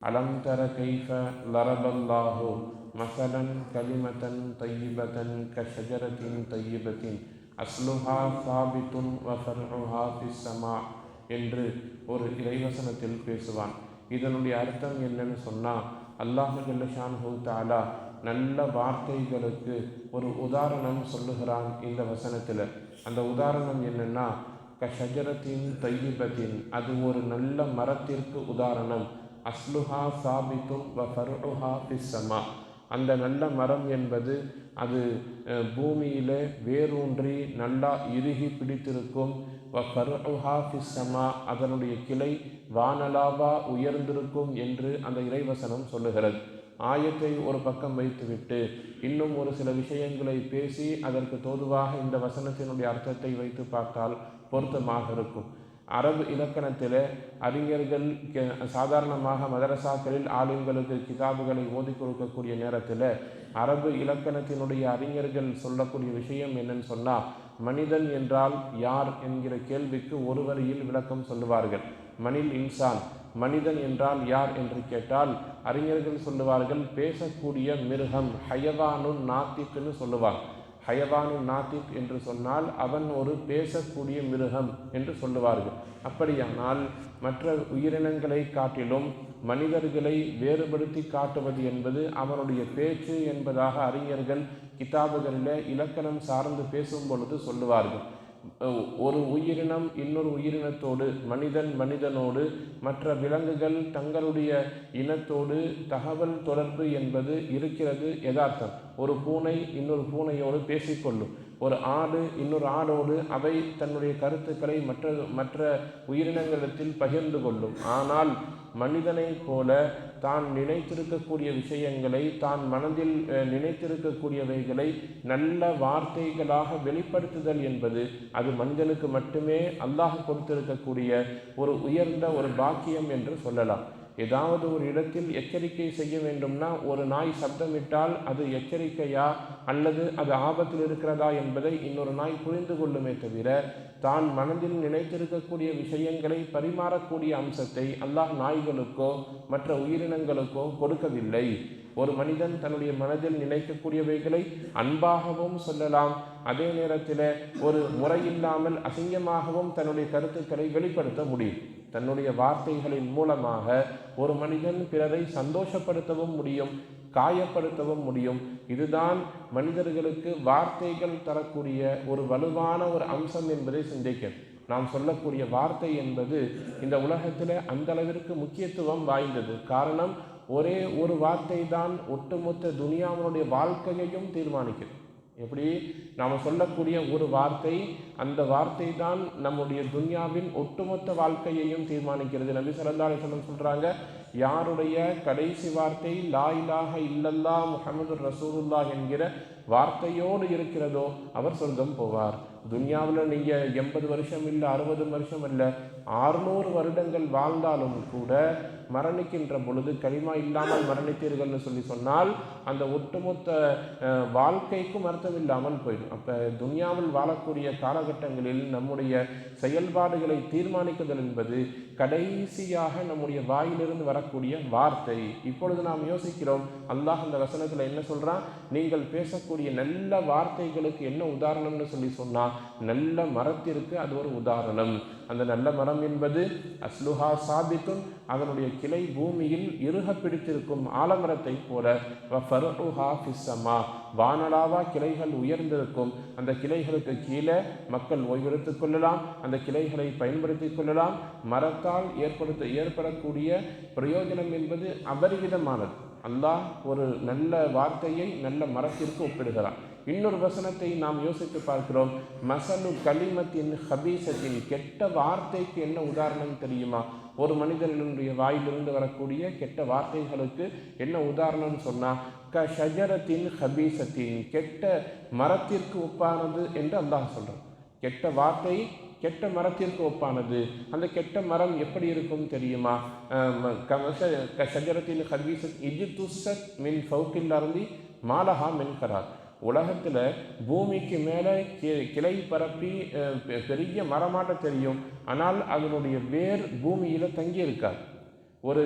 ألم تر كيف ضرب الله مثلا كلمة طيبة كشجرة طيبة أصلها ثابت وفرعها في السماء என்று ஒரு இறைவசனத்தில் பேசுவான். இதனுடைய அர்த்தம் என்னன்னு சொன்னால், அல்லாஹ் ஜல்ல ஷானுஹு தஆலா நல்ல வார்த்தைகளுக்கு ஒரு உதாரணம் சொல்லுகிறான் இந்த வசனத்தில். அந்த உதாரணம் என்னன்னா, கஷஜரத்தின் தையிபத்தின், அது ஒரு நல்ல மரத்திற்கு உதாரணம். அஸ்லுஹா சாபித்தும் வ ஃபர்உஹா ஃபிஸ்ஸமா, அந்த நல்ல மரம் என்பது அது பூமியிலே வேரூன்றி நல்லா இறுகி பிடித்திருக்கும். வ ஃபர்உஹா ஃபிஸ்ஸமா, அதனுடைய கிளை வானலாவா உயர்ந்திருக்கும் என்று அந்த இறைவசனம் சொல்லுகிறது. ஆயத்தை ஒரு பக்கம் வைத்துவிட்டு இன்னும் ஒரு சில விஷயங்களை பேசி அதற்கு தோதுவாக இந்த வசனத்தினுடைய அர்த்தத்தை வைத்து பார்த்தால் பொருத்தமாக இருக்கும். அரபு இலக்கணத்தில் அறிஞர்கள் சாதாரணமாக மதரசாக்களில் ஆளுங்களுக்கு கிதாபுகளை ஓதி கொடுக்கக்கூடிய நேரத்தில் அரபு இலக்கணத்தினுடைய அறிஞர்கள் சொல்லக்கூடிய விஷயம் என்னன்னு சொன்னால், மனிதன் என்றால் யார் என்கிற கேள்விக்கு ஒரு வரியில் விளக்கம் சொல்லுவார்கள். மனில் இன்சான், மனிதன் என்றால் யார் என்று கேட்டால் அறிஞர்கள் சொல்லுவார்கள், பேசக்கூடிய மிருகம், ஹயவானு நாத்திக்னு சொல்லுவாங்க. ஹயவானு நாத்திக் என்று சொன்னால் அவன் ஒரு பேசக்கூடிய மிருகம் என்று சொல்லுவார்கள். அப்படியானால் மற்ற உயிரினங்களை காட்டிலும் மனிதர்களை வேறுபடுத்தி காட்டுவது என்பது அவனுடைய பேச்சு என்பதாக அறிஞர்கள் கிதாபுகளில் இலக்கணம் சார்ந்து பேசும் பொழுது சொல்லுவார்கள். ஒரு உயிரினம் இன்னொரு உயிரினத்தோடு, மனிதன் மனிதனோடு, மற்ற விலங்குகள் தங்களுடைய இனத்தோடு தகவல் தொடர்பு என்பது இருக்கிறது யதார்த்தம். ஒரு பூனை இன்னொரு பூனையோடு பேசிக்கொள்ளும். ஒரு ஆடு இன்னொரு ஆடோடு அவை தன்னுடைய கருத்துக்களை மற்ற உயிரினங்களிடத்தில் பகிர்ந்து கொள்ளும். ஆனால் மனிதனை போல தான் நினைத்திருக்கக்கூடிய விஷயங்களை, தான் மனதில் நினைத்திருக்கக்கூடியவைகளை நல்ல வார்த்தைகளாக வெளிப்படுத்துதல் என்பது அது மனிதனுக்கு மட்டுமே அல்லாஹ் கொடுத்திருக்கக்கூடிய ஒரு உயர்ந்த ஒரு பாக்கியம் என்று சொல்லலாம். ஏதாவது ஒரு இடத்தில் எச்சரிக்கை செய்ய வேண்டும்னா ஒரு நாய் சப்தமிட்டால் அது எச்சரிக்கையா அல்லது அது ஆபத்தில் இருக்கிறதா என்பதை இன்னொரு நாய் புரிந்து கொள்ளுமே தவிர, தான் மனதில் நினைத்திருக்கக்கூடிய விஷயங்களை பரிமாறக்கூடிய அம்சத்தை அல்லாஹ் நாய்களுக்கோ மற்ற உயிரினங்களுக்கோ கொடுக்கவில்லை. ஒரு மனிதன் தன்னுடைய மனதில் நினைக்கக்கூடியவைகளை அன்பாகவும் சொல்லலாம், அதே நேரத்தில் ஒரு முறையில்லாமல் அசிங்கமாகவும் தன்னுடைய கருத்துக்களை வெளிப்படுத்த முடியும். தன்னுடைய வார்த்தைகளின் மூலமாக ஒரு மனிதன் பிறரை சந்தோஷப்படுத்தவும் முடியும், காயப்படுத்தவும் முடியும். இதுதான் மனிதர்களுக்கு வார்த்தைகள் தரக்கூடிய ஒரு வலுவான ஒரு அம்சம் என்பதை சிந்திக்க. நாம் சொல்லக்கூடிய வார்த்தை என்பது இந்த உலகத்தில் அந்த அளவிற்கு முக்கியத்துவம் வாய்ந்தது. காரணம், ஒரே ஒரு வார்த்தை தான் ஒட்டுமொத்த துனியாவினுடைய வாழ்க்கையையும் தீர்மானிக்கிறது. எப்படி நாம் சொல்லக்கூடிய ஒரு வார்த்தை, அந்த வார்த்தை தான் நம்முடைய துன்யாவின் ஒட்டுமொத்த வாழ்க்கையையும் தீர்மானிக்கிறது. நபி ஸல்லல்லாஹு அலைஹி வஸல்லம் சொல்கிறாங்க, யாருடைய கடைசி வார்த்தை லா இலாஹ இல்லல்லாஹ் முஹம்மதுர் ரசூலுல்லாஹ் என்கிற வார்த்தையோடு இருக்கிறதோ அவர் சொர்க்கம் போவார். துன்யாவில் நீங்கள் 80 வருஷம் இல்லை, 60 வருஷம் இல்லை, 600 வருடங்கள் வாழ்ந்தாலும் கூட மரணிக்கின்ற பொழுது கலிமா இல்லாமல் மரணித்தீர்கள்னு சொன்னால் அந்த ஒட்டுமொத்த வாழ்க்கைக்கும் அர்த்தம் இல்லாமல் போயிடும். அப்போ துன்யாவில் வாழக்கூடிய காலகட்டங்களில் நம்முடைய செயல்பாடுகளை தீர்மானிக்குதல் என்பது கடைசியாக நம்முடைய வாயிலிருந்து வரக்கூடிய வார்த்தை. இப்பொழுது நாம் யோசிக்கிறோம், அல்லாஹ் அந்த வசனத்தில் என்ன சொல்கிறான், நீங்கள் பேசக்கூடிய நல்ல வார்த்தைகளுக்கு என்ன உதாரணம்னு சொன்னால் நல்ல மரத்திற்கு அது ஒரு உதாரணம். அந்த நல்ல மரம் என்பது அஸ்லுஹா சாபித்துன், அதனுடைய கிளை பூமியில் இறுக பிடித்திருக்கும் ஆலமரத்தை போல. ஃபர்உஹா ஃபிஸ்ஸமா, வானலாவா கிளைகள் உயர்ந்திருக்கும். அந்த கிளைகளுக்கு கீழே மக்கள் ஓய்வெடுத்துக் கொள்ளலாம், அந்த கிளைகளை பயன்படுத்தி கொள்ளலாம். மரத்தால் ஏற்படக்கூடிய பிரயோஜனம் என்பது அபரிவிதமானது. அல்லாஹ் ஒரு நல்ல வார்த்தையை நல்ல மரத்திற்கு ஒப்பிடுகிறான். இன்னொரு வசனத்தை நாம் யோசித்து பார்க்கிறோம், மசலு கலிமத்தின் ஹபீசத்தின், கெட்ட வார்த்தைக்கு என்ன உதாரணம் தெரியுமா? ஒரு மனிதனுடைய வாயிலிருந்து வரக்கூடிய கெட்ட வார்த்தைகளுக்கு என்ன உதாரணம் சொன்னால், க ஷஜரத்தின் ஹபீசத்தின், கெட்ட மரத்திற்கு ஒப்பானது என்று அல்லாஹ் சொல்கிறான். கெட்ட வார்த்தை கெட்ட மரத்திற்கு ஒப்பானது. அந்த கெட்ட மரம் எப்படி இருக்கும் தெரியுமா? ஷஜரத்தின் ஹபீசத் இஜ்துஸத் மின் ஃபௌகில் அர்தி மாலஹா மின் கரார். உலகத்தில் பூமிக்கு மேலே கிளை பரப்பி பெரிய மரமாட்ட தெரியும், ஆனால் அதனுடைய வேர் பூமியில் தங்கி இருக்காது. ஒரு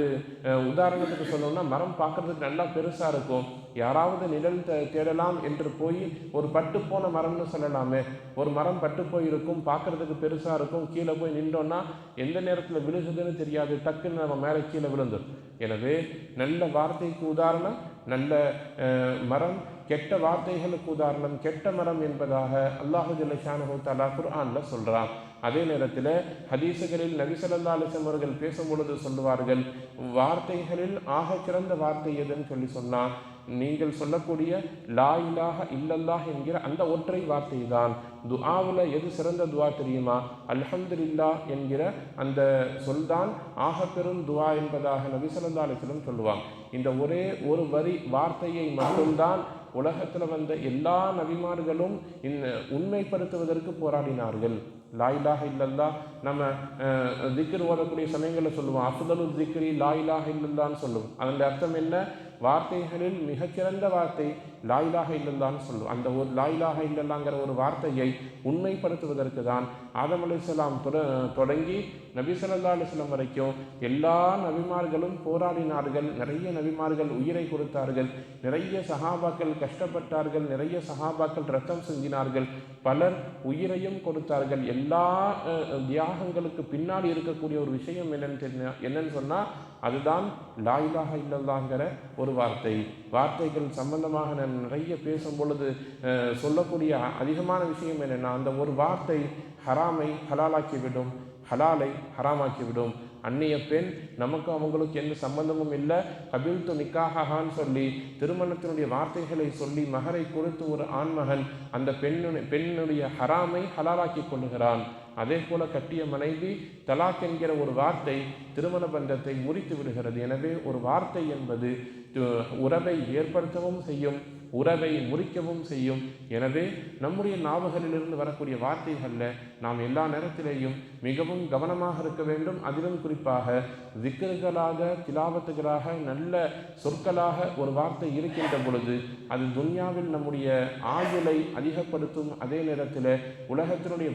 உதாரணத்துக்கு சொல்லணும்னா, மரம் பார்க்குறதுக்கு நல்லா பெருசாக இருக்கும், யாராவது நிழல் தேடலாம் என்று போய் ஒரு பட்டு போன மரம்னு சொல்லலாமே. ஒரு மரம் பட்டு போயிருக்கும், பார்க்குறதுக்கு பெருசாக இருக்கும், கீழே போய் நின்றோன்னா எந்த நேரத்தில் விழுகுதுன்னு தெரியாது, டக்குன்னு நம்ம மேலே கீழே விழுந்துடும். எனவே நல்ல வார்த்தைக்கு உதாரணம் நல்ல மரம், கெட்ட வார்த்தைகளுக்கு உதாரணம் கெட்ட மரம் என்பதாக அல்லாஹு ஜல்ல ஷானஹு தஆலா குர்ஆனில் சொல்கிறான். அதே நேரத்தில் ஹதீஸுகளில் நபி ஸல்லல்லாஹு அலைஹி வஸல்லம் அவர்கள் பேசும் பொழுது சொல்லுவார்கள், வார்த்தைகளில் ஆக சிறந்த வார்த்தை எதுன்னு சொல்லி சொன்னால், நீங்கள் சொல்லக்கூடிய லா இலாஹ இல்லல்லாஹ் என்கிற அந்த ஒற்றை வார்த்தை தான். துஆவில் எது சிறந்த துஆ தெரியுமா? அல்ஹம்துலில்லாஹ் என்கிற அந்த சொல்தான் ஆக பெரும் துஆ என்பதாக நபி ஸல்லல்லாஹு அலைஹி வஸல்லம் சொல்லுவாங்க. இந்த ஒரே ஒரு வரி வார்த்தையை மட்டும்தான் உலகத்தில் வந்த எல்லா நபிமார்களும் உண்மைப்படுத்துவதற்கு போராடினார்கள். லா இலாஹ இல்லல்லாஹ் நம்ம திக்ர் ஓதக்கூடிய சமயங்களில் சொல்லுவோம், அஃதலு திக்ரி லா இலாஹ இல்லல்லான்னு சொல்லுவோம். அதனுடைய அர்த்தம் என்ன? வார்த்தைகளில் மிகச்சிறந்த வார்த்தை லா இலாஹ இல்லல்லான்னு சொல்லுவோம். அந்த ஒரு லா இலாஹ இல்லல்லாங்கிற ஒரு வார்த்தையை உண்மைப்படுத்துவதற்கு தான் ஆதம் அலைஹிஸ்ஸலாம் தொடங்கி நபி ஸல்லல்லாஹு அலைஹி வஸல்லம் வரைக்கும் எல்லா நபிமார்களும் போராடினார்கள். நிறைய நபிமார்கள் உயிரை கொடுத்தார்கள், நிறைய சஹாபாக்கள் கஷ்டப்பட்டார்கள், நிறைய சஹாபாக்கள் ரத்தம் சிந்தினார்கள், பலர் உயிரையும் கொடுத்தார்கள். எல்லா தியாகங்களுக்கு பின்னாடி இருக்கக்கூடிய ஒரு விஷயம் என்னன்னு சொன்னால் அதுதான் லா இலாஹ இல்லல்லாஹ்ங்கிற ஒரு வார்த்தை. வார்த்தைகள் சம்பந்தமாக நான் நிறைய பேசும் பொழுது சொல்லக்கூடிய அதிகமான விஷயம் என்னென்னா, அந்த ஒரு வார்த்தை ஹராமை ஹலாலாக்கிவிடும், ஹலாலை ஹராமாக்கிவிடும். அந்நிய பெண் நமக்கு அவங்களுக்கு எந்த சம்பந்தமும் இல்லை, கபில்து நிக்காஹான்னு சொல்லி திருமணத்தினுடைய வார்த்தைகளை சொல்லி மகரை கொடுத்து ஒரு ஆண்மகன் அந்த பெண்ணுடைய ஹராமை ஹலாலாக்கி கொள்ளுகிறான். அதே போல கட்டிய மனைவி தலாக் என்கிற ஒரு வார்த்தை திருமண பந்தத்தை முறித்து விடுகிறது. எனவே ஒரு வார்த்தை என்பது உறவை ஏற்படுத்தவும் செய்யும், உறவை முறிக்கவும் செய்யும். எனவே நம்முடைய நாவுகளிலிருந்து வரக்கூடிய வார்த்தைகளில் நாம் எல்லா நேரத்திலேயும் மிகவும் கவனமாக இருக்க வேண்டும். அதிலும் குறிப்பாக திக்ருகளாக, திலாவத்துகளாக, நல்ல சொற்களாக ஒரு வார்த்தை இருக்கின்ற பொழுது அது துன்யாவில் நம்முடைய ஆயுளை அதிகப்படுத்தும். அதே நேரத்தில் உலகத்தினுடைய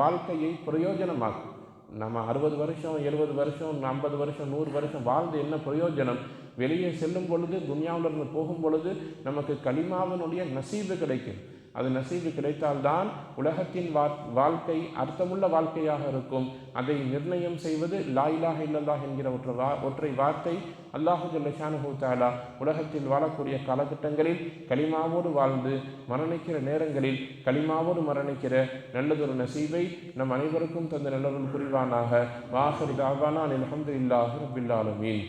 வாழ்க்கையை பிரயோஜனமாகும். நம்ம 60 வருஷம் 70 வருஷம் 50 வருஷம் 100 வருஷம் வாழ்ந்து என்ன பிரயோஜனம்? வெளியே செல்லும் பொழுது, துன்யாவிலிருந்து போகும் பொழுது நமக்கு கலிமாவினுடைய நசீபு கிடைக்கும். அது நசீபு கிடைத்தால்தான் உலகத்தின் வாழ்க்கை அர்த்தமுள்ள வாழ்க்கையாக இருக்கும். அதை நிர்ணயம் செய்வது லா இலாஹ இல்லல்லாஹ் என்கிற ஒற்றை வார்த்தை. அல்லாஹு ஜல்ல ஷானஹு தஆலா உலகத்தில் வாழக்கூடிய காலகட்டங்களில் கலிமாவோடு வாழ்ந்து மரணிக்கிற நேரங்களில் கலிமாவோடு மரணிக்கிற நல்லதொரு நசீபை நம் அனைவருக்கும் தந்த நல்லதொரு புரிவானாக. வாஹிரு தஅவானா அல்ஹம்துலில்லாஹி ரப்பில் ஆலமீன்.